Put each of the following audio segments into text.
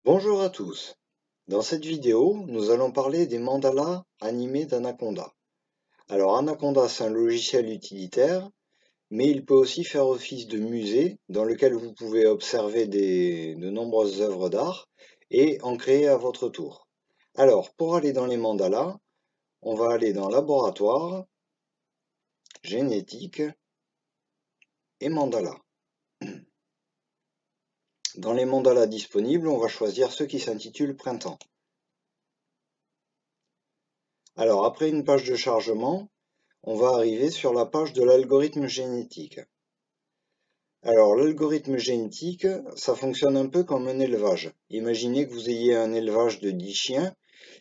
Bonjour à tous. Dans cette vidéo, nous allons parler des mandalas animés d'Anaconda. Alors Anaconda, c'est un logiciel utilitaire, mais il peut aussi faire office de musée dans lequel vous pouvez observer de nombreuses œuvres d'art et en créer à votre tour. Alors, pour aller dans les mandalas, on va aller dans Laboratoire, Génétique et Mandala. Dans les mandalas disponibles, on va choisir ceux qui s'intitulent Printemps. Alors, après une page de chargement, on va arriver sur la page de l'algorithme génétique. Alors, l'algorithme génétique, ça fonctionne un peu comme un élevage. Imaginez que vous ayez un élevage de 10 chiens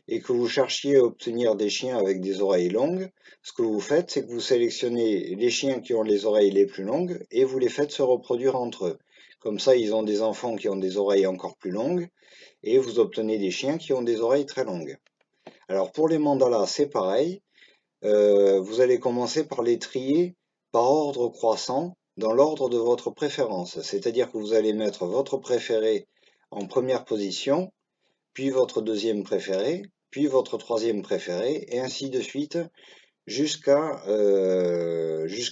et que vous cherchiez à obtenir des chiens avec des oreilles longues. Ce que vous faites, c'est que vous sélectionnez les chiens qui ont les oreilles les plus longues et vous les faites se reproduire entre eux. Comme ça, ils ont des enfants qui ont des oreilles encore plus longues et vous obtenez des chiens qui ont des oreilles très longues. Alors, pour les mandalas, c'est pareil. Vous allez commencer par les trier par ordre croissant dans l'ordre de votre préférence. C'est-à-dire que vous allez mettre votre préféré en première position, puis votre deuxième préféré, puis votre troisième préféré, et ainsi de suite jusqu'à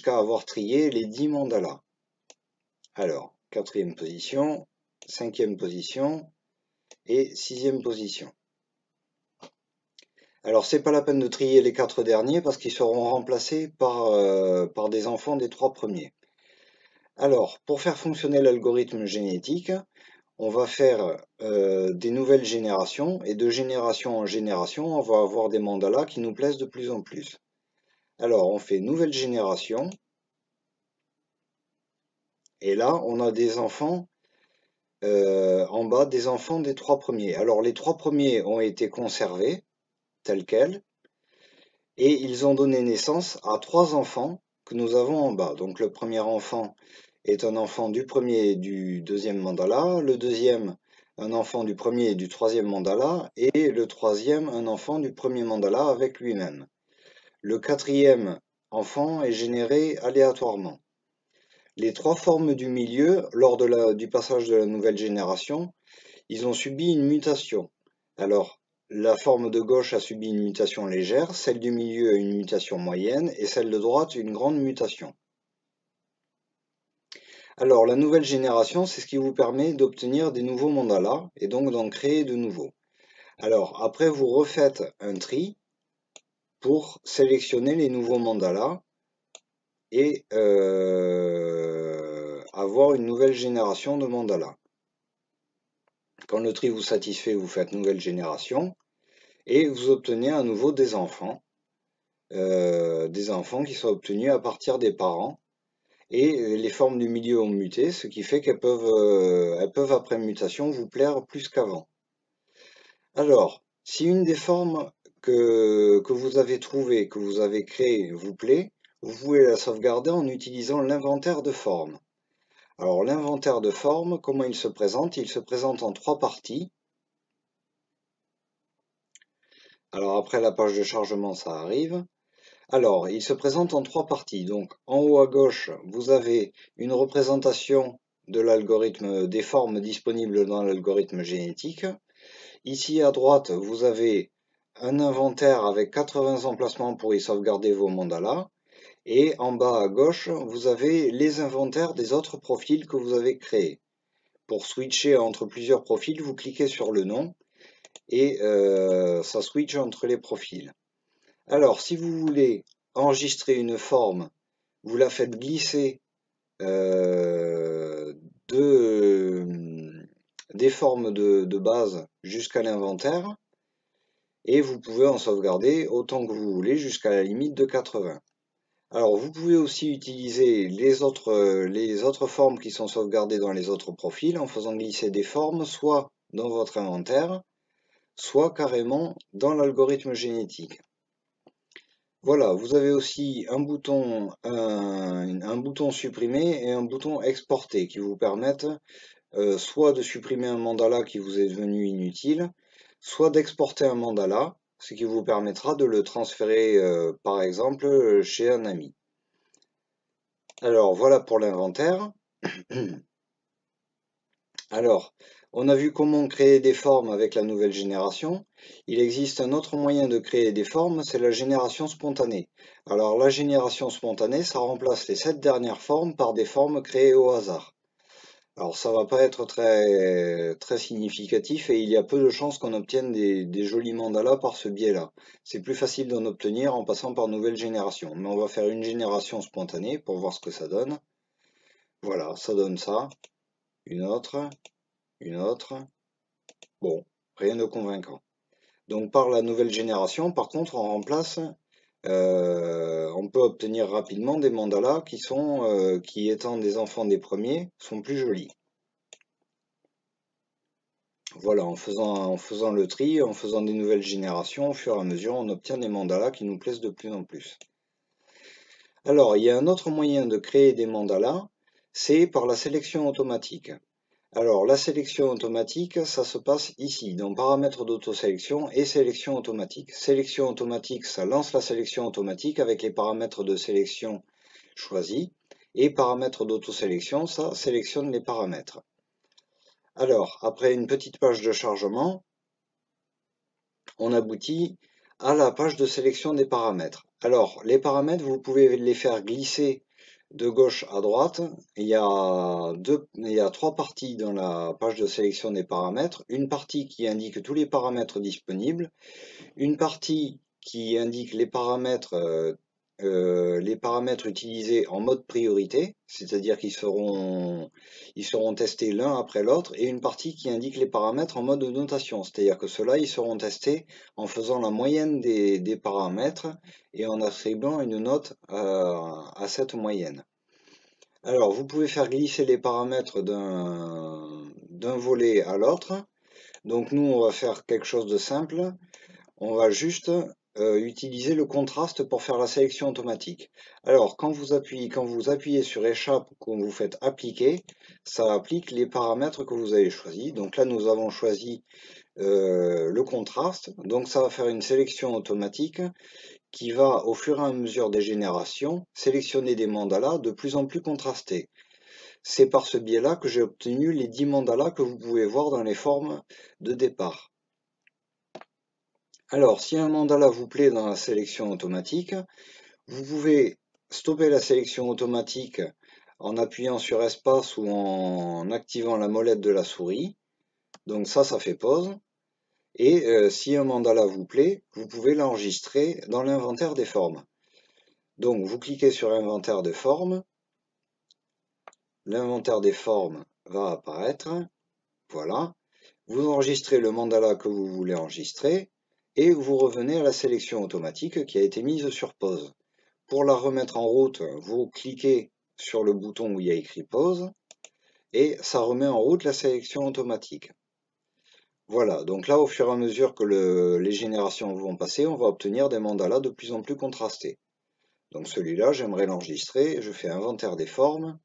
avoir trié les 10 mandalas. Alors, quatrième position, cinquième position et sixième position. Alors, c'est pas la peine de trier les 4 derniers parce qu'ils seront remplacés par des enfants des 3 premiers. Alors, pour faire fonctionner l'algorithme génétique, on va faire des nouvelles générations et de génération en génération, on va avoir des mandalas qui nous plaisent de plus en plus. Alors, on fait nouvelle génération et là, on a des enfants en bas, des enfants des 3 premiers. Alors, les 3 premiers ont été conservés tels quels. Et ils ont donné naissance à 3 enfants que nous avons en bas. Donc le premier enfant est un enfant du premier et du deuxième mandala, le deuxième un enfant du premier et du troisième mandala, et le troisième un enfant du premier mandala avec lui-même. Le quatrième enfant est généré aléatoirement. Les 3 formes du milieu, lors du passage de la nouvelle génération, ils ont subi une mutation. Alors, la forme de gauche a subi une mutation légère, celle du milieu a une mutation moyenne et celle de droite une grande mutation. Alors, la nouvelle génération, c'est ce qui vous permet d'obtenir des nouveaux mandalas et donc d'en créer de nouveaux. Alors, après, vous refaites un tri pour sélectionner les nouveaux mandalas et avoir une nouvelle génération de mandalas. Quand le tri vous satisfait, vous faites nouvelle génération et vous obtenez à nouveau des enfants qui sont obtenus à partir des parents. Et les formes du milieu ont muté, ce qui fait qu'elles peuvent après mutation vous plaire plus qu'avant. Alors, si une des formes que vous avez trouvées, que vous avez créées, vous plaît, vous pouvez la sauvegarder en utilisant l'inventaire de formes. Alors, l'inventaire de formes, comment il se présente? Il se présente en 3 parties. Alors, après la page de chargement, ça arrive. Alors, il se présente en 3 parties. Donc, en haut à gauche, vous avez une représentation de l'algorithme des formes disponibles dans l'algorithme génétique. Ici à droite, vous avez un inventaire avec 80 emplacements pour y sauvegarder vos mandalas. Et en bas à gauche, vous avez les inventaires des autres profils que vous avez créés. Pour switcher entre plusieurs profils, vous cliquez sur le nom et ça switch entre les profils. Alors, si vous voulez enregistrer une forme, vous la faites glisser des formes de base jusqu'à l'inventaire et vous pouvez en sauvegarder autant que vous voulez jusqu'à la limite de 80. Alors, vous pouvez aussi utiliser les autres formes qui sont sauvegardées dans les autres profils en faisant glisser des formes soit dans votre inventaire, soit carrément dans l'algorithme génétique. Voilà, vous avez aussi un bouton supprimer et un bouton exporter qui vous permettent soit de supprimer un mandala qui vous est devenu inutile, soit d'exporter un mandala, ce qui vous permettra de le transférer par exemple chez un ami. Alors voilà pour l'inventaire. Alors, On a vu comment créer des formes avec la nouvelle génération. Il existe un autre moyen de créer des formes, c'est la génération spontanée. Alors la génération spontanée, ça remplace les 7 dernières formes par des formes créées au hasard. Alors ça va pas être très significatif et il y a peu de chances qu'on obtienne des jolis mandalas par ce biais-là. C'est plus facile d'en obtenir en passant par nouvelle génération. Mais on va faire une génération spontanée pour voir ce que ça donne. Voilà, ça donne ça. Une autre. Bon, rien de convaincant. Donc par la nouvelle génération, par contre, on remplace, on peut obtenir rapidement des mandalas qui étant des enfants des premiers, sont plus jolis. Voilà, en faisant le tri, en faisant des nouvelles générations, au fur et à mesure, on obtient des mandalas qui nous plaisent de plus en plus. Alors, il y a un autre moyen de créer des mandalas, c'est par la sélection automatique. Alors, la sélection automatique, ça se passe ici, dans Paramètres d'autosélection et sélection automatique. Sélection automatique, ça lance la sélection automatique avec les paramètres de sélection choisis. Et paramètres d'autosélection, ça sélectionne les paramètres. Alors, après une petite page de chargement, on aboutit à la page de sélection des paramètres. Alors, les paramètres, vous pouvez les faire glisser de gauche à droite. Il y a 3 parties dans la page de sélection des paramètres. Une partie qui indique tous les paramètres disponibles, une partie qui indique les paramètres utilisés en mode priorité, c'est-à-dire qu'ils seront testés l'un après l'autre, et une partie qui indique les paramètres en mode notation, c'est-à-dire que ceux-là, ils seront testés en faisant la moyenne des paramètres et en attribuant une note à cette moyenne. Alors, vous pouvez faire glisser les paramètres d'un volet à l'autre. Donc nous, on va faire quelque chose de simple. On va juste utiliser le contraste pour faire la sélection automatique. Alors, quand vous appuyez sur échappe, quand vous faites appliquer, ça applique les paramètres que vous avez choisis. Donc là, nous avons choisi le contraste. Donc ça va faire une sélection automatique qui va, au fur et à mesure des générations, sélectionner des mandalas de plus en plus contrastés. C'est par ce biais-là que j'ai obtenu les 10 mandalas que vous pouvez voir dans les formes de départ. Alors, si un mandala vous plaît dans la sélection automatique, vous pouvez stopper la sélection automatique en appuyant sur espace ou en activant la molette de la souris. Donc ça fait pause. Et si un mandala vous plaît, vous pouvez l'enregistrer dans l'inventaire des formes. Donc vous cliquez sur inventaire de formes. L'inventaire des formes va apparaître. Voilà. Vous enregistrez le mandala que vous voulez enregistrer. Et vous revenez à la sélection automatique qui a été mise sur pause. Pour la remettre en route, vous cliquez sur le bouton où il y a écrit pause et ça remet en route la sélection automatique. Voilà, donc là au fur et à mesure que les générations vont passer, on va obtenir des mandalas de plus en plus contrastés. Donc celui-là, j'aimerais l'enregistrer, je fais inventaire des formes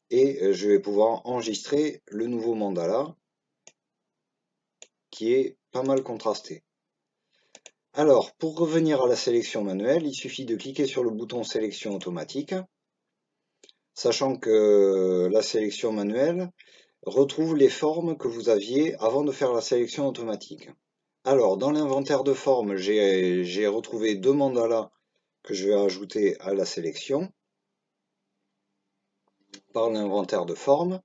et je vais pouvoir enregistrer le nouveau mandala qui est pas mal contrasté. Alors, pour revenir à la sélection manuelle, il suffit de cliquer sur le bouton sélection automatique, sachant que la sélection manuelle retrouve les formes que vous aviez avant de faire la sélection automatique. Alors, dans l'inventaire de formes, j'ai retrouvé 2 mandalas que je vais ajouter à la sélection par l'inventaire de formes.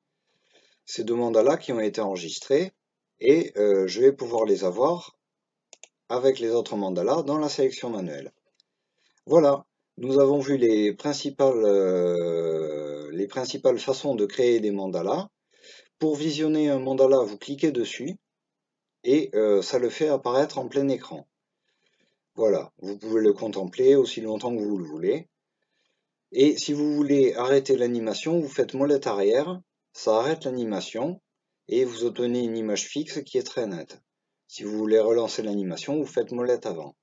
Ces 2 mandalas qui ont été enregistrés et je vais pouvoir les avoir avec les autres mandalas dans la sélection manuelle. Voilà, nous avons vu les principales façons de créer des mandalas. Pour visionner un mandala, vous cliquez dessus et ça le fait apparaître en plein écran. Voilà, vous pouvez le contempler aussi longtemps que vous le voulez. Et si vous voulez arrêter l'animation, vous faites molette arrière, ça arrête l'animation et vous obtenez une image fixe qui est très nette. Si vous voulez relancer l'animation, vous faites molette avant.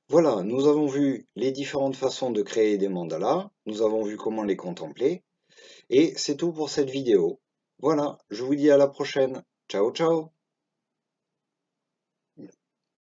Voilà, nous avons vu les différentes façons de créer des mandalas, nous avons vu comment les contempler, et c'est tout pour cette vidéo. Voilà, je vous dis à la prochaine. Ciao ciao!